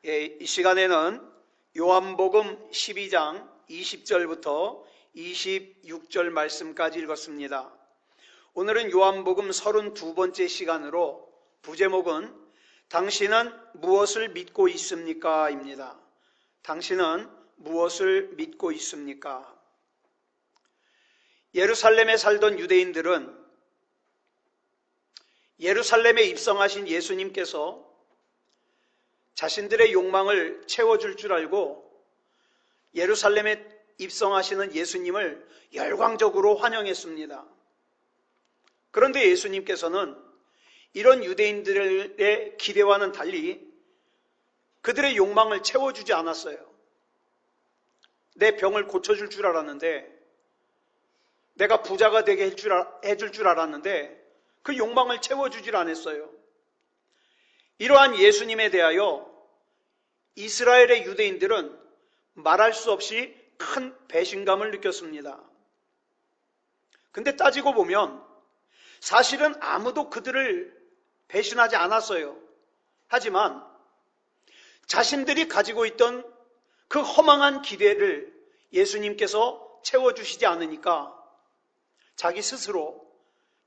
이 시간에는 요한복음 12장 20절부터 26절 말씀까지 읽었습니다. 오늘은 요한복음 32번째 시간으로 부제목은 당신은 무엇을 믿고 있습니까? 입니다. 당신은 무엇을 믿고 있습니까? 예루살렘에 살던 유대인들은 예루살렘에 입성하신 예수님께서 자신들의 욕망을 채워줄 줄 알고 예루살렘에 입성하시는 예수님을 열광적으로 환영했습니다. 그런데 예수님께서는 이런 유대인들의 기대와는 달리 그들의 욕망을 채워주지 않았어요. 내 병을 고쳐줄 줄 알았는데, 내가 부자가 되게 해줄 줄 알았는데 그 욕망을 채워주질 않았어요. 이러한 예수님에 대하여 이스라엘의 유대인들은 말할 수 없이 큰 배신감을 느꼈습니다. 근데 따지고 보면 사실은 아무도 그들을 배신하지 않았어요. 하지만 자신들이 가지고 있던 그 허망한 기대를 예수님께서 채워주시지 않으니까 자기 스스로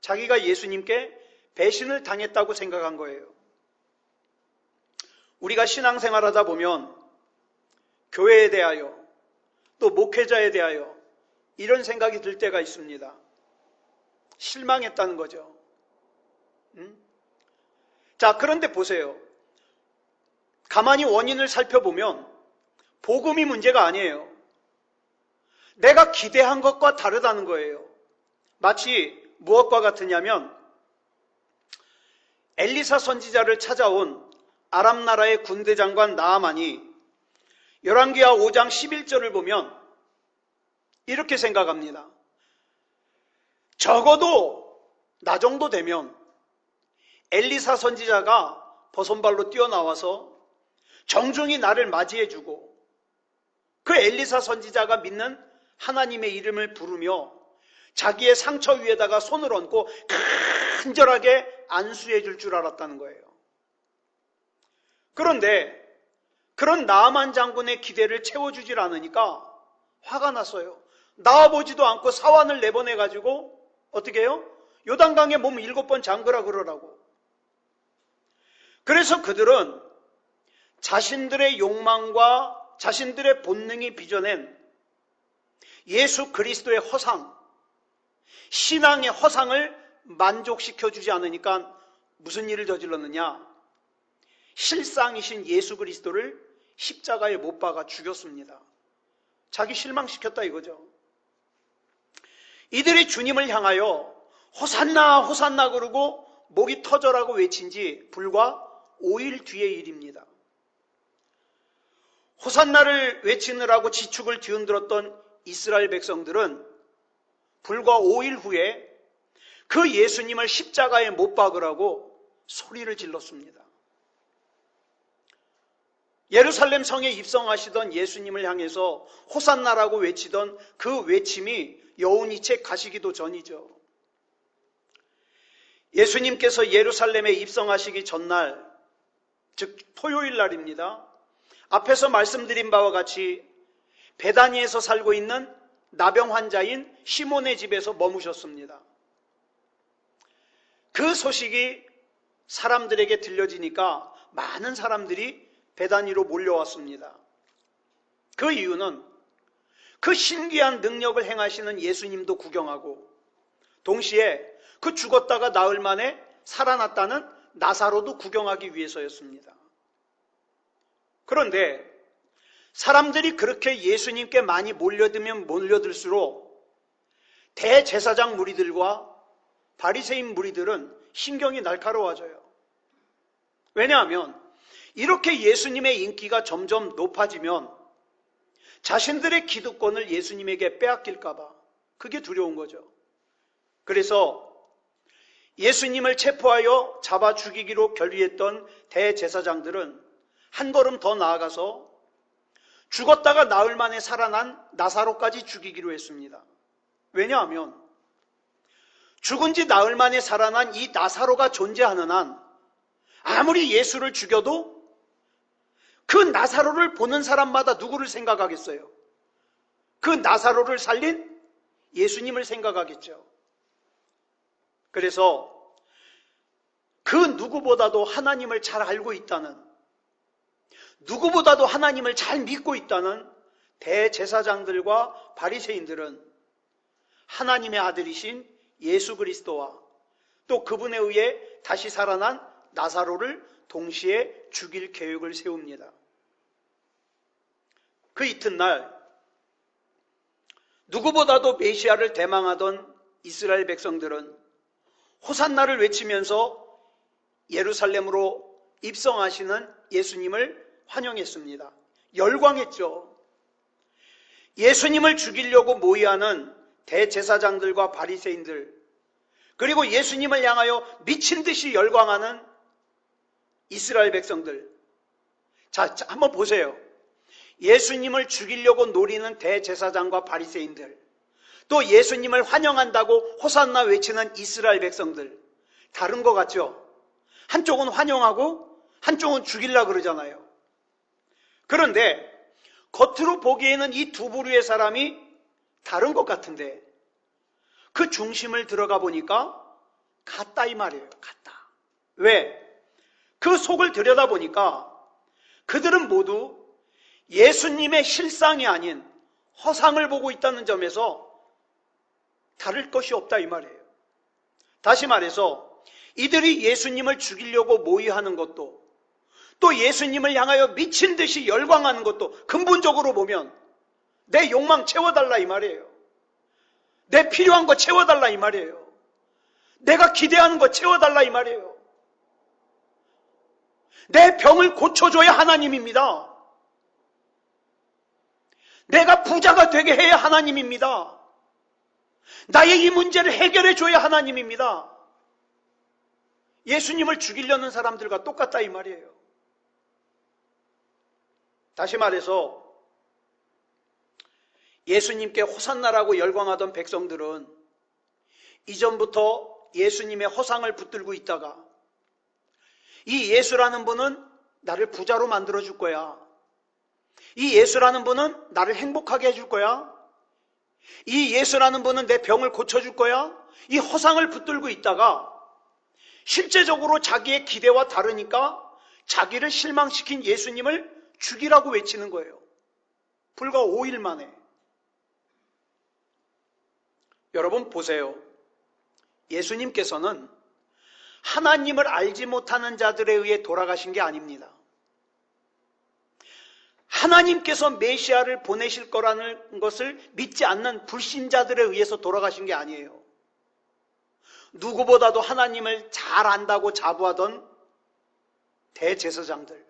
자기가 예수님께 배신을 당했다고 생각한 거예요. 우리가 신앙생활하다 보면 교회에 대하여 또 목회자에 대하여 이런 생각이 들 때가 있습니다. 실망했다는 거죠. 자, 그런데 보세요. 가만히 원인을 살펴보면 복음이 문제가 아니에요. 내가 기대한 것과 다르다는 거예요. 마치 무엇과 같으냐면 엘리사 선지자를 찾아온 아람 나라의 군대 장관 나아만이 열왕기하 5장 11절을 보면 이렇게 생각합니다. 적어도 나 정도 되면 엘리사 선지자가 버선발로 뛰어나와서 정중히 나를 맞이해주고 그 엘리사 선지자가 믿는 하나님의 이름을 부르며 자기의 상처 위에다가 손을 얹고 간절하게 안수해 줄 줄 알았다는 거예요. 그런데 그런 나아만 장군의 기대를 채워주질 않으니까 화가 났어요. 나와보지도 않고 사환을 내보내가지고 어떻게 해요? 요단강에 몸 7번 잠그라 그러라고. 그래서 그들은 자신들의 욕망과 자신들의 본능이 빚어낸 예수 그리스도의 허상, 신앙의 허상을 만족시켜주지 않으니까 무슨 일을 저질렀느냐? 실상이신 예수 그리스도를 십자가에 못 박아 죽였습니다. 자기 실망시켰다 이거죠. 이들이 주님을 향하여 호산나 호산나 그러고 목이 터져라고 외친 지 불과 5일 뒤의 일입니다. 호산나를 외치느라고 지축을 뒤흔들었던 이스라엘 백성들은 불과 5일 후에 그 예수님을 십자가에 못 박으라고 소리를 질렀습니다. 예루살렘 성에 입성하시던 예수님을 향해서 호산나라고 외치던 그 외침이 여운이 채 가시기도 전이죠. 예수님께서 예루살렘에 입성하시기 전날, 즉 토요일 날입니다. 앞에서 말씀드린 바와 같이 베다니에서 살고 있는 나병 환자인 시몬의 집에서 머무셨습니다. 그 소식이 사람들에게 들려지니까 많은 사람들이 베다니로 몰려왔습니다. 그 이유는 그 신기한 능력을 행하시는 예수님도 구경하고 동시에 그 죽었다가 나흘 만에 살아났다는 나사로도 구경하기 위해서였습니다. 그런데 사람들이 그렇게 예수님께 많이 몰려들면 몰려들수록 대제사장 무리들과 바리새인 무리들은 신경이 날카로워져요. 왜냐하면 이렇게 예수님의 인기가 점점 높아지면 자신들의 기득권을 예수님에게 빼앗길까 봐 그게 두려운 거죠. 그래서 예수님을 체포하여 잡아 죽이기로 결의했던 대제사장들은 한 걸음 더 나아가서 죽었다가 나흘 만에 살아난 나사로까지 죽이기로 했습니다. 왜냐하면 죽은 지 나흘 만에 살아난 이 나사로가 존재하는 한 아무리 예수를 죽여도 그 나사로를 보는 사람마다 누구를 생각하겠어요? 그 나사로를 살린 예수님을 생각하겠죠. 그래서 그 누구보다도 하나님을 잘 알고 있다는, 누구보다도 하나님을 잘 믿고 있다는 대제사장들과 바리새인들은 하나님의 아들이신 예수 그리스도와 또 그분에 의해 다시 살아난 나사로를 동시에 죽일 계획을 세웁니다. 그 이튿날 누구보다도 메시아를 대망하던 이스라엘 백성들은 호산나를 외치면서 예루살렘으로 입성하시는 예수님을 환영했습니다. 열광했죠. 예수님을 죽이려고 모의하는 대제사장들과 바리새인들, 그리고 예수님을 향하여 미친 듯이 열광하는 이스라엘 백성들. 자, 한번 보세요. 예수님을 죽이려고 노리는 대제사장과 바리새인들, 또 예수님을 환영한다고 호산나 외치는 이스라엘 백성들, 다른 것 같죠? 한쪽은 환영하고 한쪽은 죽이려고 그러잖아요. 그런데 겉으로 보기에는 이 두 부류의 사람이 다른 것 같은데 그 중심을 들어가 보니까 같다 이 말이에요. 같다. 왜? 그 속을 들여다보니까 그들은 모두 예수님의 실상이 아닌 허상을 보고 있다는 점에서 다를 것이 없다 이 말이에요. 다시 말해서 이들이 예수님을 죽이려고 모의하는 것도, 또 예수님을 향하여 미친 듯이 열광하는 것도 근본적으로 보면 내 욕망 채워달라 이 말이에요. 내 필요한 거 채워달라 이 말이에요. 내가 기대하는 거 채워달라 이 말이에요. 내 병을 고쳐줘야 하나님입니다. 내가 부자가 되게 해야 하나님입니다. 나의 이 문제를 해결해 줘야 하나님입니다. 예수님을 죽이려는 사람들과 똑같다 이 말이에요. 다시 말해서 예수님께 호산나라고 열광하던 백성들은 이전부터 예수님의 허상을 붙들고 있다가 이 예수라는 분은 나를 부자로 만들어줄 거야. 이 예수라는 분은 나를 행복하게 해줄 거야. 이 예수라는 분은 내 병을 고쳐줄 거야. 이 허상을 붙들고 있다가 실제적으로 자기의 기대와 다르니까 자기를 실망시킨 예수님을 죽이라고 외치는 거예요. 불과 5일 만에. 여러분 보세요. 예수님께서는 하나님을 알지 못하는 자들에 의해 돌아가신 게 아닙니다. 하나님께서 메시아를 보내실 거라는 것을 믿지 않는 불신자들에 의해서 돌아가신 게 아니에요. 누구보다도 하나님을 잘 안다고 자부하던 대제사장들,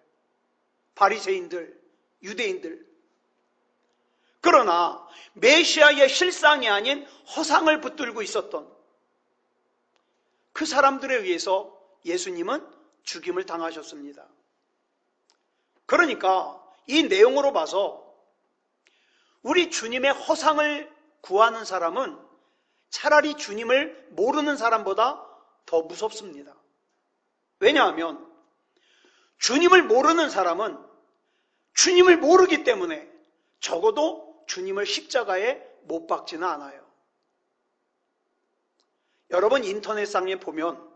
바리새인들, 유대인들, 그러나 메시아의 실상이 아닌 허상을 붙들고 있었던 그 사람들에 의해서 예수님은 죽임을 당하셨습니다. 그러니까 이 내용으로 봐서 우리 주님의 허상을 구하는 사람은 차라리 주님을 모르는 사람보다 더 무섭습니다. 왜냐하면 주님을 모르는 사람은 주님을 모르기 때문에 적어도 주님을 십자가에 못 박지는 않아요. 여러분 인터넷상에 보면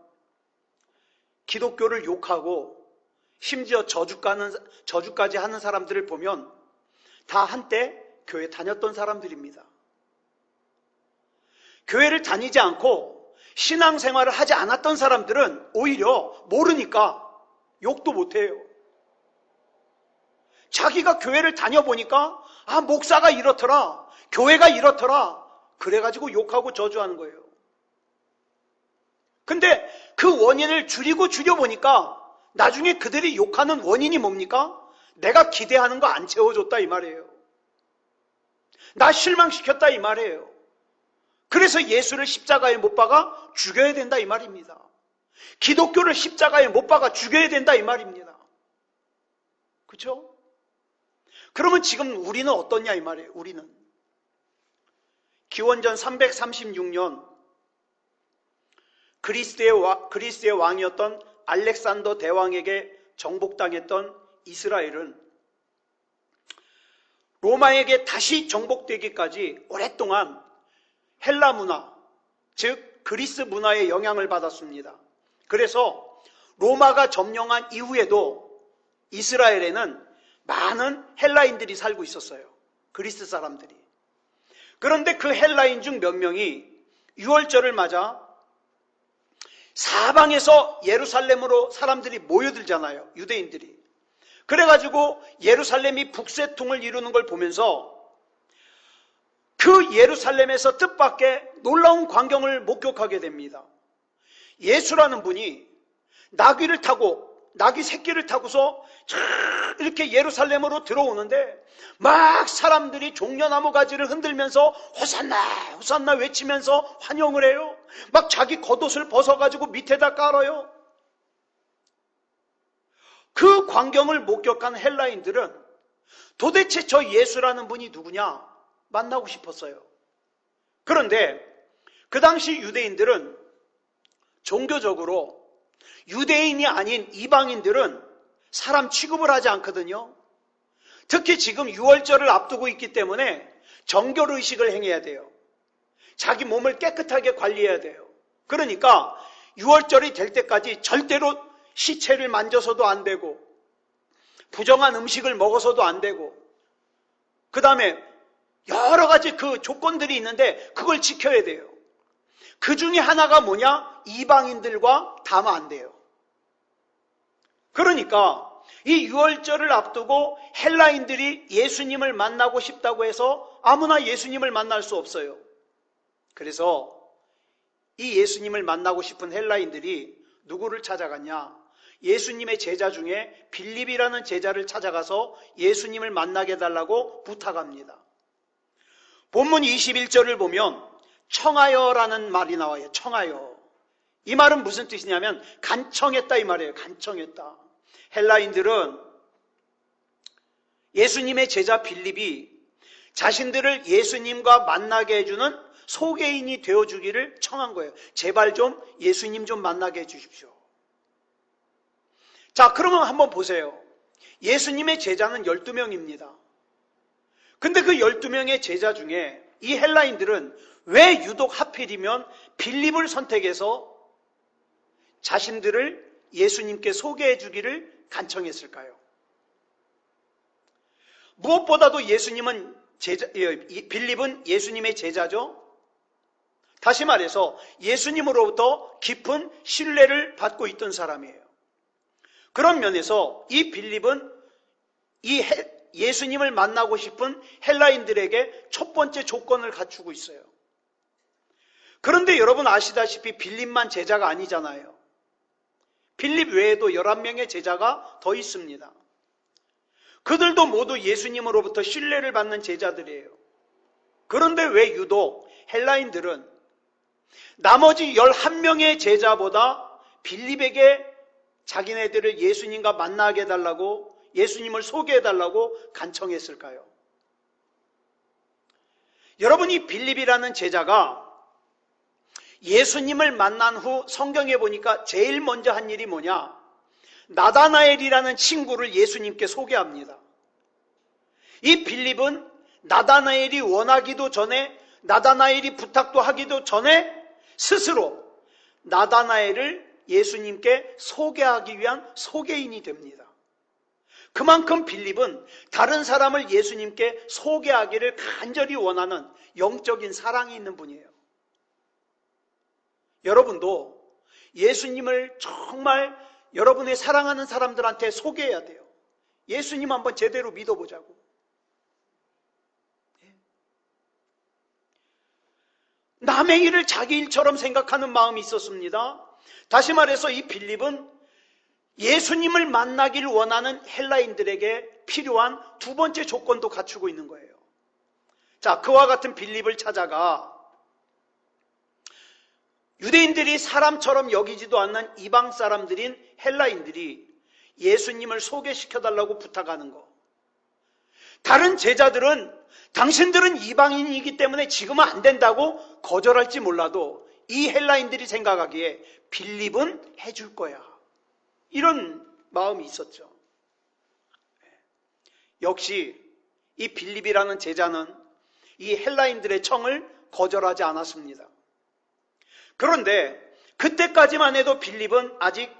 기독교를 욕하고 심지어 저주까지 하는 사람들을 보면 다 한때 교회 다녔던 사람들입니다. 교회를 다니지 않고 신앙생활을 하지 않았던 사람들은 오히려 모르니까 욕도 못해요. 자기가 교회를 다녀보니까 목사가 이렇더라, 교회가 이렇더라, 그래가지고 욕하고 저주하는 거예요. 근데 그 원인을 줄여보니까 나중에 그들이 욕하는 원인이 뭡니까? 내가 기대하는 거 안 채워줬다 이 말이에요. 나 실망시켰다 이 말이에요. 그래서 예수를 십자가에 못 박아 죽여야 된다 이 말입니다. 기독교를 십자가에 못 박아 죽여야 된다 이 말입니다. 그렇죠? 그러면 지금 우리는 어떻냐 이 말이에요. 우리는 기원전 336년 그리스의 왕이었던 알렉산더 대왕에게 정복당했던 이스라엘은 로마에게 다시 정복되기까지 오랫동안 헬라 문화, 즉 그리스 문화의 영향을 받았습니다. 그래서 로마가 점령한 이후에도 이스라엘에는 많은 헬라인들이 살고 있었어요. 그리스 사람들이. 그런데 그 헬라인 중 몇 명이 유월절을 맞아 사방에서 예루살렘으로 사람들이 모여들잖아요. 유대인들이. 그래가지고 예루살렘이 북새통을 이루는 걸 보면서 그 예루살렘에서 뜻밖의 놀라운 광경을 목격하게 됩니다. 예수라는 분이 나귀 새끼를 타고서 이렇게 예루살렘으로 들어오는데 막 사람들이 종려나무 가지를 흔들면서 호산나 호산나 외치면서 환영을 해요. 막 자기 겉옷을 벗어가지고 밑에다 깔아요. 그 광경을 목격한 헬라인들은 도대체 저 예수라는 분이 누구냐 만나고 싶었어요. 그런데 그 당시 유대인들은 종교적으로 유대인이 아닌 이방인들은 사람 취급을 하지 않거든요. 특히 지금 유월절을 앞두고 있기 때문에 정결의식을 행해야 돼요. 자기 몸을 깨끗하게 관리해야 돼요. 그러니까 유월절이 될 때까지 절대로 시체를 만져서도 안 되고 부정한 음식을 먹어서도 안 되고 그 다음에 여러 가지 그 조건들이 있는데 그걸 지켜야 돼요. 그 중에 하나가 뭐냐? 이방인들과 닿으면 안 돼요. 그러니까 이 유월절을 앞두고 헬라인들이 예수님을 만나고 싶다고 해서 아무나 예수님을 만날 수 없어요. 그래서 이 예수님을 만나고 싶은 헬라인들이 누구를 찾아갔냐? 예수님의 제자 중에 빌립이라는 제자를 찾아가서 예수님을 만나게 해달라고 부탁합니다. 본문 21절을 보면 청하여라는 말이 나와요. 청하여. 이 말은 무슨 뜻이냐면 간청했다 이 말이에요. 간청했다. 헬라인들은 예수님의 제자 빌립이 자신들을 예수님과 만나게 해주는 소개인이 되어주기를 청한 거예요. 제발 좀 예수님 좀 만나게 해주십시오. 자, 그러면 한번 보세요. 예수님의 제자는 12명입니다. 근데 그 12명의 제자 중에 이 헬라인들은 왜 유독 하필이면 빌립을 선택해서 자신들을 예수님께 소개해 주기를 간청했을까요? 무엇보다도 빌립은 예수님의 제자죠. 다시 말해서 예수님으로부터 깊은 신뢰를 받고 있던 사람이에요. 그런 면에서 이 빌립은 예수님을 만나고 싶은 헬라인들에게 첫 번째 조건을 갖추고 있어요. 그런데 여러분 아시다시피 빌립만 제자가 아니잖아요. 빌립 외에도 11명의 제자가 더 있습니다. 그들도 모두 예수님으로부터 신뢰를 받는 제자들이에요. 그런데 왜 유독 헬라인들은 나머지 11명의 제자보다 빌립에게 자기네들을 예수님과 만나게 해달라고 예수님을 소개해달라고 간청했을까요? 여러분이 빌립이라는 제자가 예수님을 만난 후 성경에 보니까 제일 먼저 한 일이 뭐냐? 나다나엘이라는 친구를 예수님께 소개합니다. 이 빌립은 나다나엘이 원하기도 전에 나다나엘이 부탁도 하기도 전에 스스로 나다나엘을 예수님께 소개하기 위한 소개인이 됩니다. 그만큼 빌립은 다른 사람을 예수님께 소개하기를 간절히 원하는 영적인 사랑이 있는 분이에요. 여러분도 예수님을 정말 여러분의 사랑하는 사람들한테 소개해야 돼요. 예수님 한번 제대로 믿어보자고. 남의 일을 자기 일처럼 생각하는 마음이 있었습니다. 다시 말해서 이 빌립은 예수님을 만나길 원하는 헬라인들에게 필요한 두 번째 조건도 갖추고 있는 거예요. 자, 그와 같은 빌립을 찾아가 유대인들이 사람처럼 여기지도 않는 이방 사람들인 헬라인들이 예수님을 소개시켜달라고 부탁하는 거. 다른 제자들은 당신들은 이방인이기 때문에 지금은 안 된다고 거절할지 몰라도 이 헬라인들이 생각하기에 빌립은 해줄 거야. 이런 마음이 있었죠. 역시 이 빌립이라는 제자는 이 헬라인들의 청을 거절하지 않았습니다. 그런데 그때까지만 해도 빌립은 아직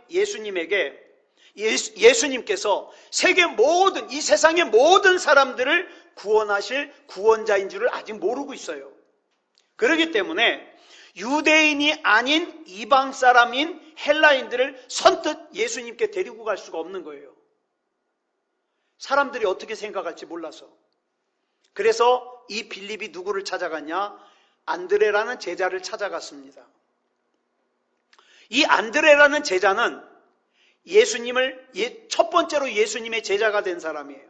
예수님께서 세계 모든, 이 세상의 모든 사람들을 구원하실 구원자인 줄을 아직 모르고 있어요. 그렇기 때문에 유대인이 아닌 이방 사람인 헬라인들을 선뜻 예수님께 데리고 갈 수가 없는 거예요. 사람들이 어떻게 생각할지 몰라서. 그래서 이 빌립이 누구를 찾아갔냐? 안드레라는 제자를 찾아갔습니다. 이 안드레라는 제자는 첫 번째로 예수님의 제자가 된 사람이에요.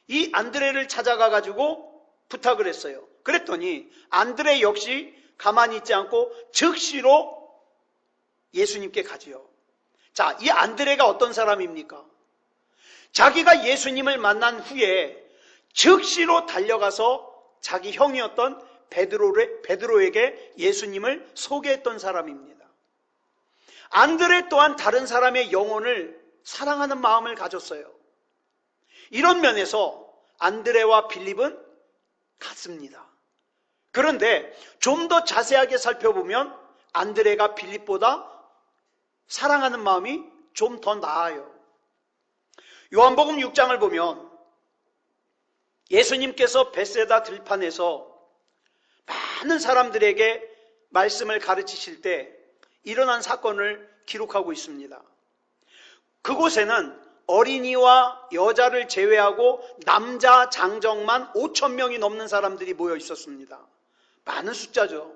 이 안드레를 찾아가 가지고 부탁을 했어요. 그랬더니 안드레 역시 가만히 있지 않고 즉시로 예수님께 가지요. 자, 이 안드레가 어떤 사람입니까? 자기가 예수님을 만난 후에 즉시로 달려가서 자기 형이었던 베드로에게 예수님을 소개했던 사람입니다. 안드레 또한 다른 사람의 영혼을 사랑하는 마음을 가졌어요. 이런 면에서 안드레와 빌립은 같습니다. 그런데 좀 더 자세하게 살펴보면 안드레가 빌립보다 사랑하는 마음이 좀 더 나아요. 요한복음 6장을 보면 예수님께서 벳세다 들판에서 많은 사람들에게 말씀을 가르치실 때 일어난 사건을 기록하고 있습니다. 그곳에는 어린이와 여자를 제외하고 남자 장정만 5,000명이 넘는 사람들이 모여 있었습니다. 많은 숫자죠.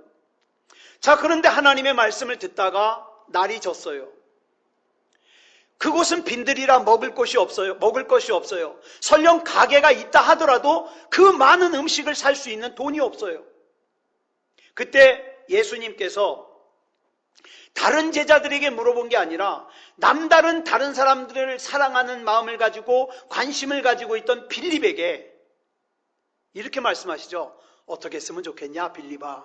자, 그런데 하나님의 말씀을 듣다가 날이 졌어요. 그곳은 빈들이라 먹을 것이 없어요. 설령 가게가 있다 하더라도 그 많은 음식을 살 수 있는 돈이 없어요. 그때 예수님께서 다른 제자들에게 물어본 게 아니라 남다른 다른 사람들을 사랑하는 마음을 가지고 관심을 가지고 있던 빌립에게 이렇게 말씀하시죠. 어떻게 했으면 좋겠냐, 빌립아.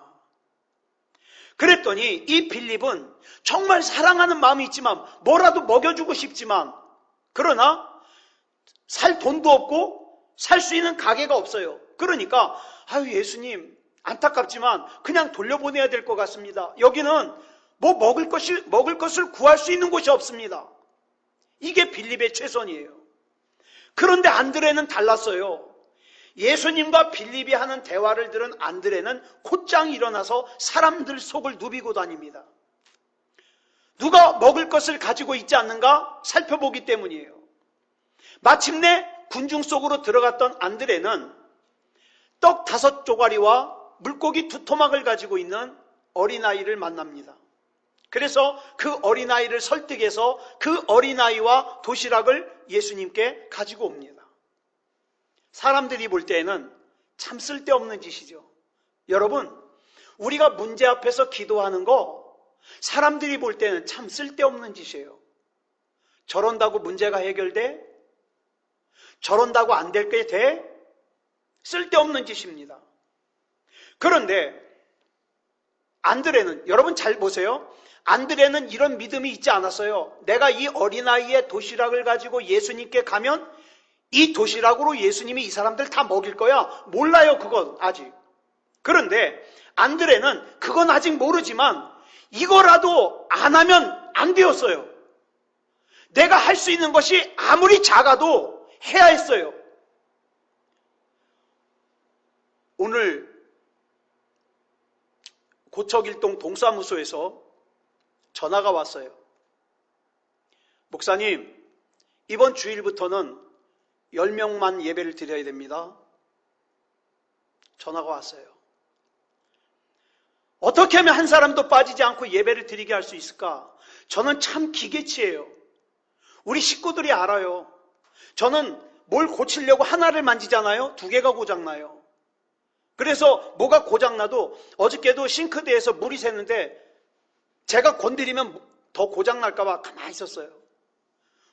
그랬더니 이 빌립은 정말 사랑하는 마음이 있지만 뭐라도 먹여주고 싶지만 그러나 살 돈도 없고 살 수 있는 가게가 없어요. 그러니까 아유 예수님 안타깝지만 그냥 돌려보내야 될 것 같습니다. 여기는 뭐 먹을 것을 구할 수 있는 곳이 없습니다. 이게 빌립의 최선이에요. 그런데 안드레는 달랐어요. 예수님과 빌립이 하는 대화를 들은 안드레는 곧장 일어나서 사람들 속을 누비고 다닙니다. 누가 먹을 것을 가지고 있지 않는가 살펴보기 때문이에요. 마침내 군중 속으로 들어갔던 안드레는 떡 5조가리와 물고기 2토막을 가지고 있는 어린아이를 만납니다. 그래서 그 어린아이를 설득해서 그 어린아이와 도시락을 예수님께 가지고 옵니다. 사람들이 볼 때에는 참 쓸데없는 짓이죠. 여러분, 우리가 문제 앞에서 기도하는 거 사람들이 볼 때는 참 쓸데없는 짓이에요. 저런다고 문제가 해결돼? 저런다고 안 될 게 돼? 쓸데없는 짓입니다. 그런데 안드레는, 여러분 잘 보세요. 안드레는 이런 믿음이 있지 않았어요. 내가 이 어린아이의 도시락을 가지고 예수님께 가면 이 도시락으로 예수님이 이 사람들 다 먹일 거야. 몰라요, 그건 아직. 그런데 안드레는 그건 아직 모르지만 이거라도 안 하면 안 되었어요. 내가 할 수 있는 것이 아무리 작아도 해야 했어요. 오늘 고척일동 동사무소에서 전화가 왔어요. 목사님, 이번 주일부터는 10명만 예배를 드려야 됩니다. 전화가 왔어요. 어떻게 하면 한 사람도 빠지지 않고 예배를 드리게 할 수 있을까? 저는 참 기계치예요. 우리 식구들이 알아요. 저는 뭘 고치려고 하나를 만지잖아요. 2개가 고장나요. 그래서 뭐가 고장나도 어저께도 싱크대에서 물이 새는데 제가 건드리면 더 고장날까 봐 가만히 있었어요.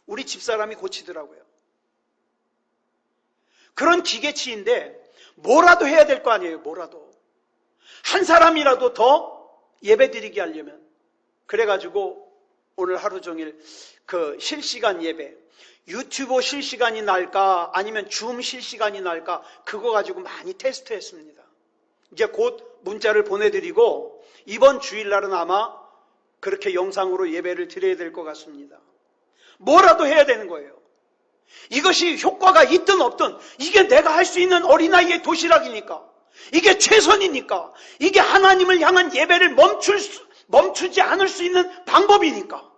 우리 집사람이 고치더라고요. 그런 기계치인데 뭐라도 해야 될 거 아니에요. 뭐라도. 한 사람이라도 더 예배드리게 하려면. 그래가지고 오늘 하루 종일 그 실시간 예배, 유튜브 실시간이 날까 아니면 줌 실시간이 날까 그거 가지고 많이 테스트했습니다. 이제 곧 문자를 보내드리고 이번 주일날은 아마 그렇게 영상으로 예배를 드려야 될 것 같습니다. 뭐라도 해야 되는 거예요. 이것이 효과가 있든 없든 이게 내가 할 수 있는 어린아이의 도시락이니까, 이게 최선이니까, 이게 하나님을 향한 예배를 멈추지 않을 수 있는 방법이니까.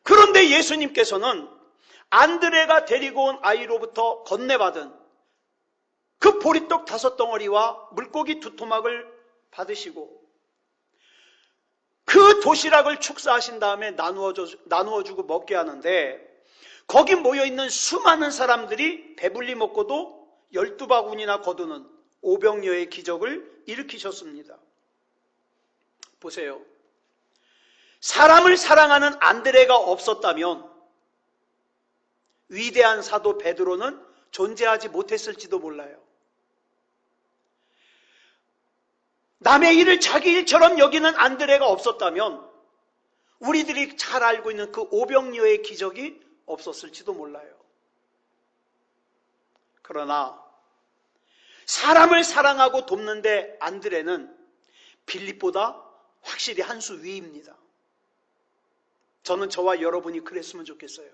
그런데 예수님께서는 안드레가 데리고 온 아이로부터 건네받은 그 보리떡 5덩어리와 물고기 2토막을 받으시고 그 도시락을 축사하신 다음에 나누어주고 먹게 하는데, 거기 모여있는 수많은 사람들이 배불리 먹고도 12바구니나 거두는 오병이어의 기적을 일으키셨습니다. 보세요. 사람을 사랑하는 안드레가 없었다면 위대한 사도 베드로는 존재하지 못했을지도 몰라요. 남의 일을 자기 일처럼 여기는 안드레가 없었다면 우리들이 잘 알고 있는 그 오병이어의 기적이 없었을지도 몰라요. 그러나 사람을 사랑하고 돕는데 안드레는 빌립보다 확실히 한 수 위입니다. 저는 저와 여러분이 그랬으면 좋겠어요.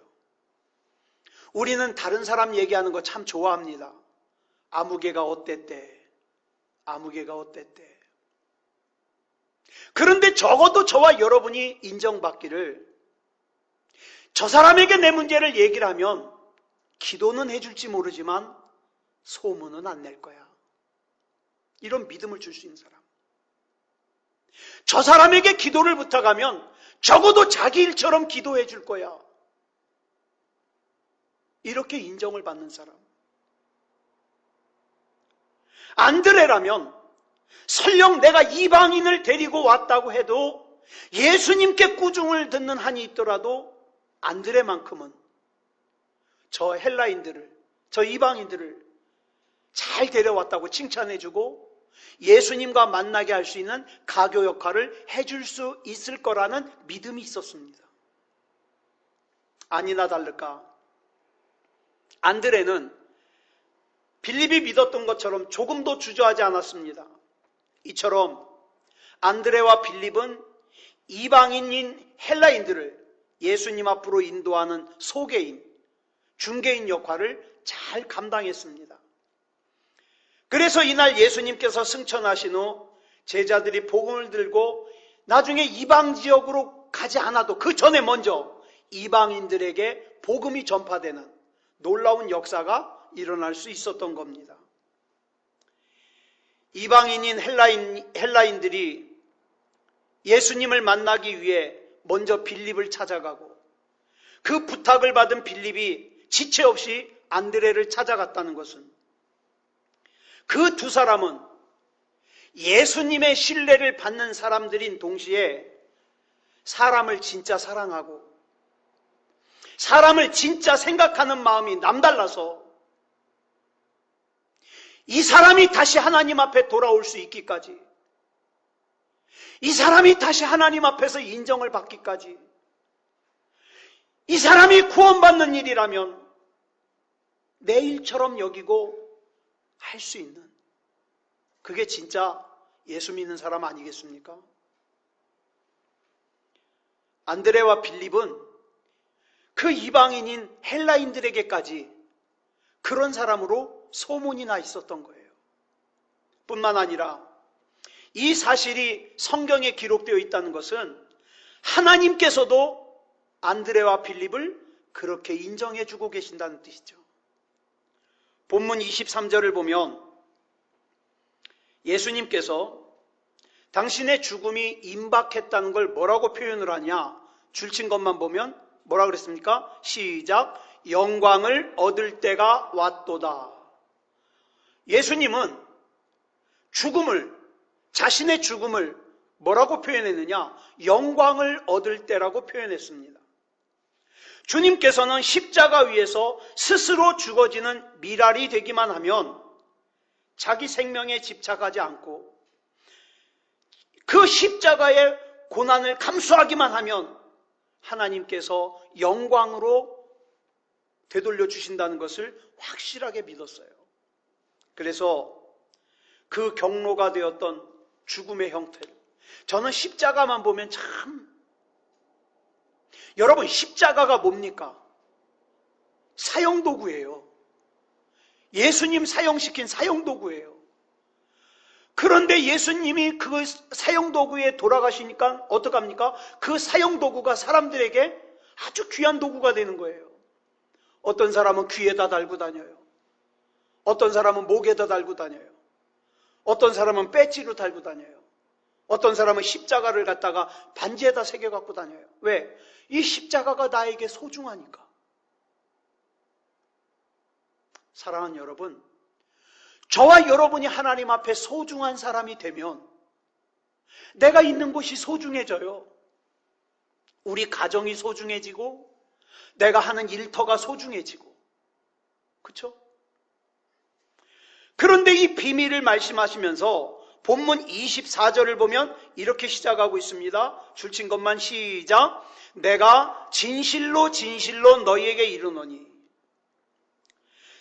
우리는 다른 사람 얘기하는 거 참 좋아합니다. 아무개가 어땠대, 아무개가 어땠대. 그런데 적어도 저와 여러분이 인정받기를, 저 사람에게 내 문제를 얘기를 하면 기도는 해줄지 모르지만 소문은 안 낼 거야, 이런 믿음을 줄 수 있는 사람. 저 사람에게 기도를 부탁하면 적어도 자기 일처럼 기도해 줄 거야, 이렇게 인정을 받는 사람. 안드레라면 설령 내가 이방인을 데리고 왔다고 해도 예수님께 꾸중을 듣는 한이 있더라도 안드레만큼은 저 헬라인들을, 저 이방인들을 잘 데려왔다고 칭찬해주고 예수님과 만나게 할 수 있는 가교 역할을 해줄 수 있을 거라는 믿음이 있었습니다. 아니나 다를까 안드레는 빌립이 믿었던 것처럼 조금도 주저하지 않았습니다. 이처럼 안드레와 빌립은 이방인인 헬라인들을 예수님 앞으로 인도하는 소개인, 중개인 역할을 잘 감당했습니다. 그래서 이날 예수님께서 승천하신 후 제자들이 복음을 들고 나중에 이방 지역으로 가지 않아도 그 전에 먼저 이방인들에게 복음이 전파되는 놀라운 역사가 일어날 수 있었던 겁니다. 이방인인 헬라인들이 예수님을 만나기 위해 먼저 빌립을 찾아가고 그 부탁을 받은 빌립이 지체 없이 안드레를 찾아갔다는 것은 그 두 사람은 예수님의 신뢰를 받는 사람들인 동시에 사람을 진짜 사랑하고 사람을 진짜 생각하는 마음이 남달라서 이 사람이 다시 하나님 앞에 돌아올 수 있기까지, 이 사람이 다시 하나님 앞에서 인정을 받기까지, 이 사람이 구원받는 일이라면 내 일처럼 여기고 할 수 있는, 그게 진짜 예수 믿는 사람 아니겠습니까? 안드레와 빌립은 그 이방인인 헬라인들에게까지 그런 사람으로 소문이 나 있었던 거예요. 뿐만 아니라 이 사실이 성경에 기록되어 있다는 것은 하나님께서도 안드레와 빌립을 그렇게 인정해 주고 계신다는 뜻이죠. 본문 23절을 보면 예수님께서 당신의 죽음이 임박했다는 걸 뭐라고 표현을 하냐? 줄친 것만 보면 뭐라 그랬습니까? 시작. 영광을 얻을 때가 왔도다. 예수님은 자신의 죽음을 뭐라고 표현했느냐? 영광을 얻을 때라고 표현했습니다. 주님께서는 십자가 위에서 스스로 죽어지는 미랄이 되기만 하면 자기 생명에 집착하지 않고 그 십자가의 고난을 감수하기만 하면 하나님께서 영광으로 되돌려 주신다는 것을 확실하게 믿었어요. 그래서 그 경로가 되었던 죽음의 형태를, 저는 십자가만 보면 참, 여러분 십자가가 뭡니까? 사형도구예요. 예수님 사형시킨 사형도구예요. 그런데 예수님이 그 사형도구에 돌아가시니까 어떡합니까? 그 사형도구가 사람들에게 아주 귀한 도구가 되는 거예요. 어떤 사람은 귀에다 달고 다녀요. 어떤 사람은 목에다 달고 다녀요. 어떤 사람은 배지로 달고 다녀요. 어떤 사람은 십자가를 갖다가 반지에다 새겨 갖고 다녀요. 왜? 이 십자가가 나에게 소중하니까. 사랑하는 여러분, 저와 여러분이 하나님 앞에 소중한 사람이 되면 내가 있는 곳이 소중해져요. 우리 가정이 소중해지고 내가 하는 일터가 소중해지고, 그렇죠? 그런데 이 비밀을 말씀하시면서 본문 24절을 보면 이렇게 시작하고 있습니다. 줄친 것만 시작. 내가 진실로 진실로 너희에게 이르노니.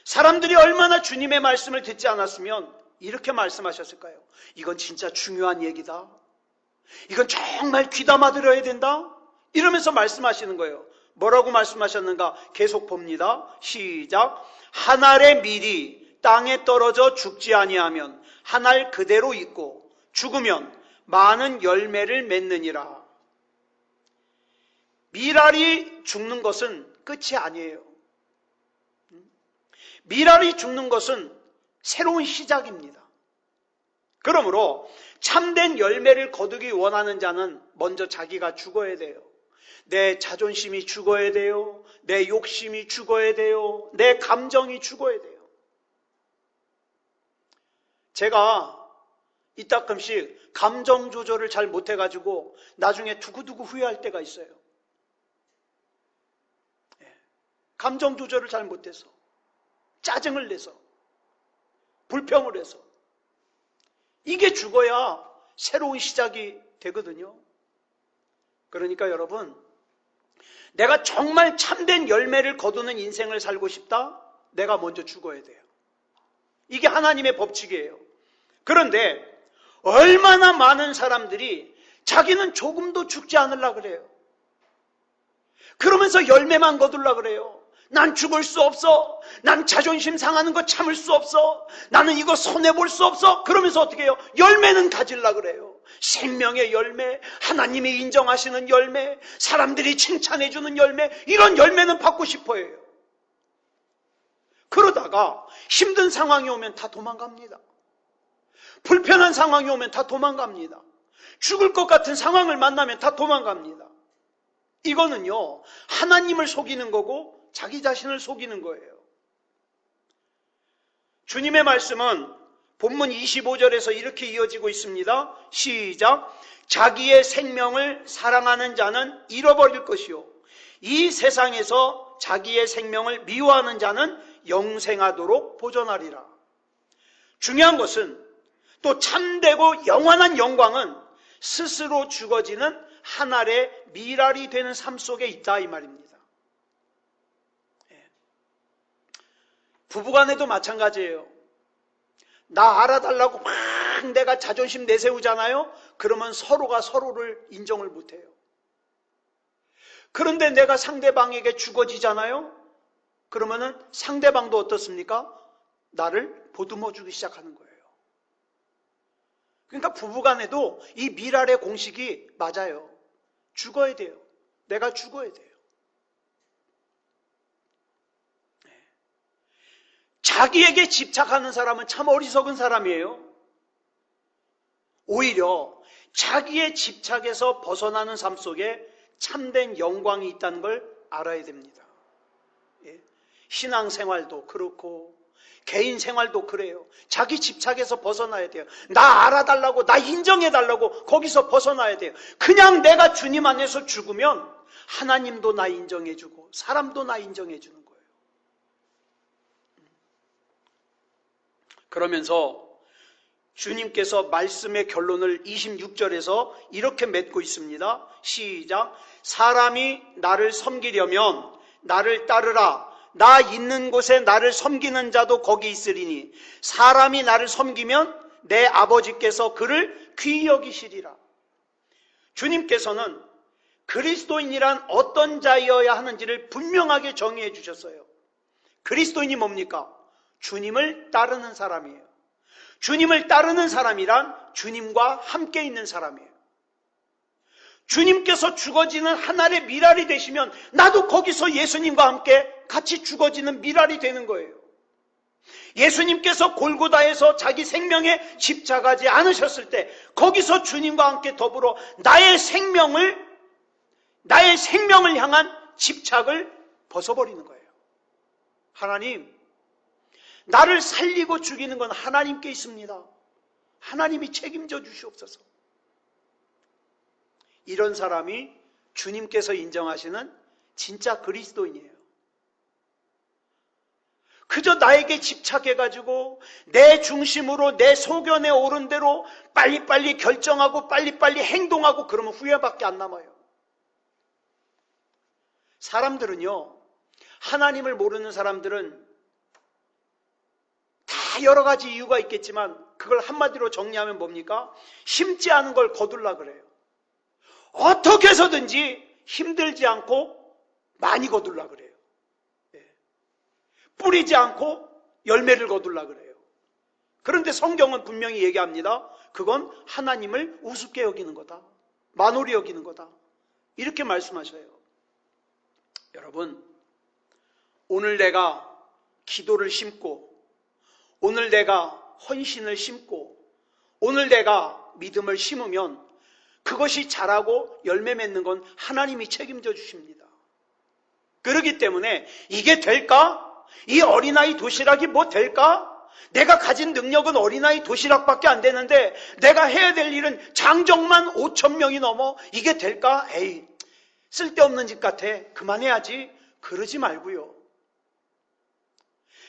사람들이 얼마나 주님의 말씀을 듣지 않았으면 이렇게 말씀하셨을까요? 이건 진짜 중요한 얘기다. 이건 정말 귀담아 들어야 된다. 이러면서 말씀하시는 거예요. 뭐라고 말씀하셨는가? 계속 봅니다. 시작. 한 알의 밀이 땅에 떨어져 죽지 아니하면 한 알 그대로 있고 죽으면 많은 열매를 맺느니라. 밀알이 죽는 것은 끝이 아니에요. 밀알이 죽는 것은 새로운 시작입니다. 그러므로 참된 열매를 거두기 원하는 자는 먼저 자기가 죽어야 돼요. 내 자존심이 죽어야 돼요. 내 욕심이 죽어야 돼요. 내 감정이 죽어야 돼요. 제가 이따금씩 감정 조절을 잘 못해가지고 나중에 두고두고 후회할 때가 있어요. 감정 조절을 잘 못해서, 짜증을 내서, 불평을 해서. 이게 죽어야 새로운 시작이 되거든요. 그러니까 여러분, 내가 정말 참된 열매를 거두는 인생을 살고 싶다? 내가 먼저 죽어야 돼요. 이게 하나님의 법칙이에요. 그런데 얼마나 많은 사람들이 자기는 조금도 죽지 않으려고 그래요. 그러면서 열매만 거두려고 그래요. 난 죽을 수 없어. 난 자존심 상하는 거 참을 수 없어. 나는 이거 손해볼 수 없어. 그러면서 어떻게 해요? 열매는 가지려고 그래요. 생명의 열매, 하나님이 인정하시는 열매, 사람들이 칭찬해주는 열매, 이런 열매는 받고 싶어 해요. 그러다가 힘든 상황이 오면 다 도망갑니다. 불편한 상황이 오면 다 도망갑니다. 죽을 것 같은 상황을 만나면 다 도망갑니다. 이거는요, 하나님을 속이는 거고 자기 자신을 속이는 거예요. 주님의 말씀은 본문 25절에서 이렇게 이어지고 있습니다. 시작. 자기의 생명을 사랑하는 자는 잃어버릴 것이요, 이 세상에서 자기의 생명을 미워하는 자는 영생하도록 보존하리라. 중요한 것은, 또 참되고 영원한 영광은 스스로 죽어지는 한 알의 밀알이 되는 삶 속에 있다, 이 말입니다. 부부간에도 마찬가지예요. 나 알아달라고 막 내가 자존심 내세우잖아요. 그러면 서로가 서로를 인정을 못해요. 그런데 내가 상대방에게 죽어지잖아요. 그러면은 상대방도 어떻습니까? 나를 보듬어 주기 시작하는 거예요. 그러니까 부부간에도 이 밀알의 공식이 맞아요. 죽어야 돼요. 내가 죽어야 돼요. 자기에게 집착하는 사람은 참 어리석은 사람이에요. 오히려 자기의 집착에서 벗어나는 삶 속에 참된 영광이 있다는 걸 알아야 됩니다. 신앙생활도 그렇고 개인 생활도 그래요. 자기 집착에서 벗어나야 돼요. 나 알아달라고, 나 인정해달라고 거기서 벗어나야 돼요. 그냥 내가 주님 안에서 죽으면 하나님도 나 인정해주고 사람도 나 인정해주는 거예요. 그러면서 주님께서 말씀의 결론을 26절에서 이렇게 맺고 있습니다. 시작. 사람이 나를 섬기려면 나를 따르라. 나 있는 곳에 나를 섬기는 자도 거기 있으리니 사람이 나를 섬기면 내 아버지께서 그를 귀히 여기시리라. 주님께서는 그리스도인이란 어떤 자여야 하는지를 분명하게 정의해 주셨어요. 그리스도인이 뭡니까? 주님을 따르는 사람이에요. 주님을 따르는 사람이란 주님과 함께 있는 사람이에요. 주님께서 죽어지는 하늘의 미랄이 되시면 나도 거기서 예수님과 함께 같이 죽어지는 미랄이 되는 거예요. 예수님께서 골고다에서 자기 생명에 집착하지 않으셨을 때 거기서 주님과 함께 더불어 나의 생명을 향한 집착을 벗어버리는 거예요. 하나님, 나를 살리고 죽이는 건 하나님께 있습니다. 하나님이 책임져 주시옵소서. 이런 사람이 주님께서 인정하시는 진짜 그리스도인이에요. 그저 나에게 집착해가지고 내 중심으로 내 소견에 오른 대로 빨리빨리 결정하고 빨리빨리 행동하고 그러면 후회밖에 안 남아요. 사람들은요, 하나님을 모르는 사람들은 다 여러 가지 이유가 있겠지만 그걸 한마디로 정리하면 뭡니까? 심지 않은 걸 거둘라 그래요. 어떻게 해서든지 힘들지 않고 많이 거둘라 그래요. 뿌리지 않고 열매를 거둘라 그래요. 그런데 성경은 분명히 얘기합니다. 그건 하나님을 우습게 여기는 거다. 만홀히 여기는 거다. 이렇게 말씀하셔요. 여러분, 오늘 내가 기도를 심고 오늘 내가 헌신을 심고 오늘 내가 믿음을 심으면 그것이 자라고 열매 맺는 건 하나님이 책임져 주십니다. 그렇기 때문에 이게 될까? 이 어린아이 도시락이 뭐 될까? 내가 가진 능력은 어린아이 도시락밖에 안 되는데 내가 해야 될 일은 장정만 5,000명이 넘어. 이게 될까? 에이, 쓸데없는 짓 같아. 그만해야지. 그러지 말고요.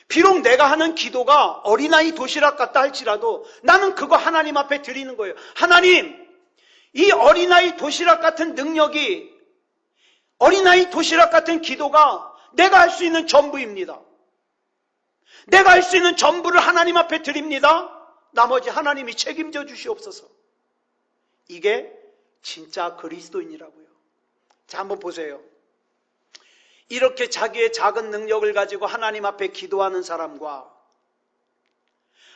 비록 내가 하는 기도가 어린아이 도시락 같다 할지라도 나는 그거 하나님 앞에 드리는 거예요. 하나님, 이 어린아이 도시락 같은 능력이, 어린아이 도시락 같은 기도가 내가 할 수 있는 전부입니다. 내가 할 수 있는 전부를 하나님 앞에 드립니다. 나머지 하나님이 책임져 주시옵소서. 이게 진짜 그리스도인이라고요. 자, 한번 보세요. 이렇게 자기의 작은 능력을 가지고 하나님 앞에 기도하는 사람과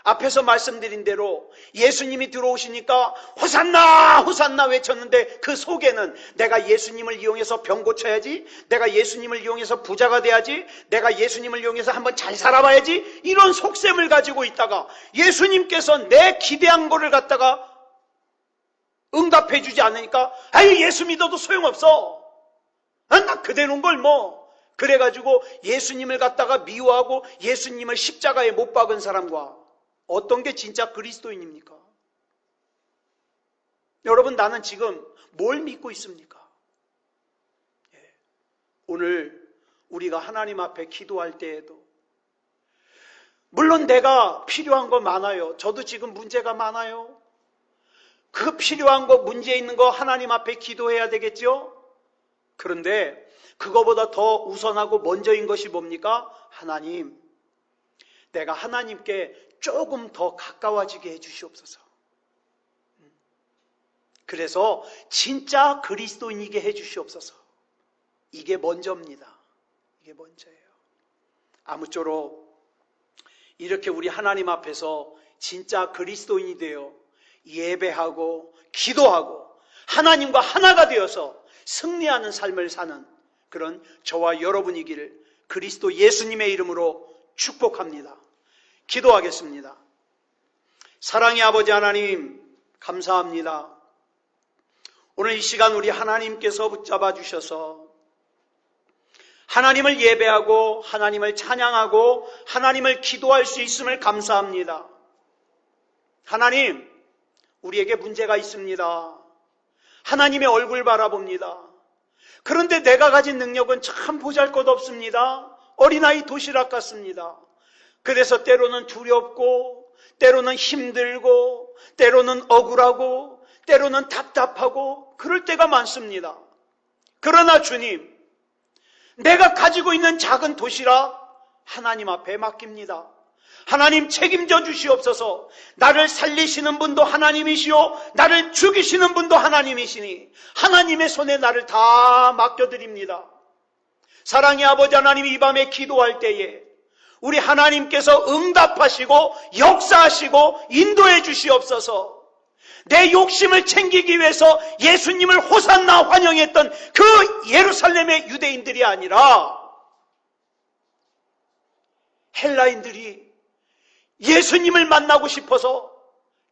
앞에서 말씀드린 대로 예수님이 들어오시니까 호산나 호산나 외쳤는데 그 속에는 내가 예수님을 이용해서 병 고쳐야지, 내가 예수님을 이용해서 부자가 돼야지, 내가 예수님을 이용해서 한번 잘 살아봐야지, 이런 속셈을 가지고 있다가 예수님께서 내 기대한 거를 갖다가 응답해 주지 않으니까 아유, 예수 믿어도 소용없어. 나 그대로인 걸 뭐. 그래가지고 예수님을 갖다가 미워하고 예수님을 십자가에 못 박은 사람과 어떤 게 진짜 그리스도인입니까? 여러분, 나는 지금 뭘 믿고 있습니까? 오늘 우리가 하나님 앞에 기도할 때에도 물론 내가 필요한 거 많아요. 저도 지금 문제가 많아요. 그 필요한 거, 문제 있는 거 하나님 앞에 기도해야 되겠죠? 그런데 그거보다 더 우선하고 먼저인 것이 뭡니까? 하나님, 내가 하나님께 조금 더 가까워지게 해주시옵소서. 그래서 진짜 그리스도인이게 해주시옵소서. 이게 먼저입니다. 이게 먼저예요. 아무쪼록 이렇게 우리 하나님 앞에서 진짜 그리스도인이 되어 예배하고 기도하고 하나님과 하나가 되어서 승리하는 삶을 사는 그런 저와 여러분이기를 그리스도 예수님의 이름으로 축복합니다. 기도하겠습니다. 사랑의 아버지 하나님, 감사합니다. 오늘 이 시간 우리 하나님께서 붙잡아 주셔서 하나님을 예배하고 하나님을 찬양하고 하나님을 기도할 수 있음을 감사합니다. 하나님, 우리에게 문제가 있습니다. 하나님의 얼굴 바라봅니다. 그런데 내가 가진 능력은 참 보잘것없습니다. 어린아이 도시락 같습니다. 그래서 때로는 두렵고 때로는 힘들고 때로는 억울하고 때로는 답답하고 그럴 때가 많습니다. 그러나 주님, 내가 가지고 있는 작은 도시락 하나님 앞에 맡깁니다. 하나님 책임져 주시옵소서. 나를 살리시는 분도 하나님이시오 나를 죽이시는 분도 하나님이시니 하나님의 손에 나를 다 맡겨드립니다. 사랑의 아버지 하나님, 이 밤에 기도할 때에 우리 하나님께서 응답하시고 역사하시고 인도해 주시옵소서. 내 욕심을 챙기기 위해서 예수님을 호산나 환영했던 그 예루살렘의 유대인들이 아니라 헬라인들이 예수님을 만나고 싶어서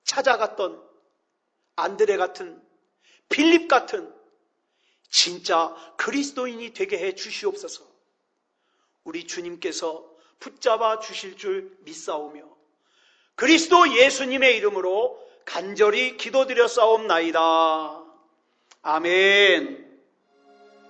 찾아갔던 안드레 같은, 빌립 같은 진짜 그리스도인이 되게 해 주시옵소서. 우리 주님께서 붙잡아 주실 줄 믿사오며 그리스도 예수님의 이름으로 간절히 기도드렸사옵나이다. 아멘.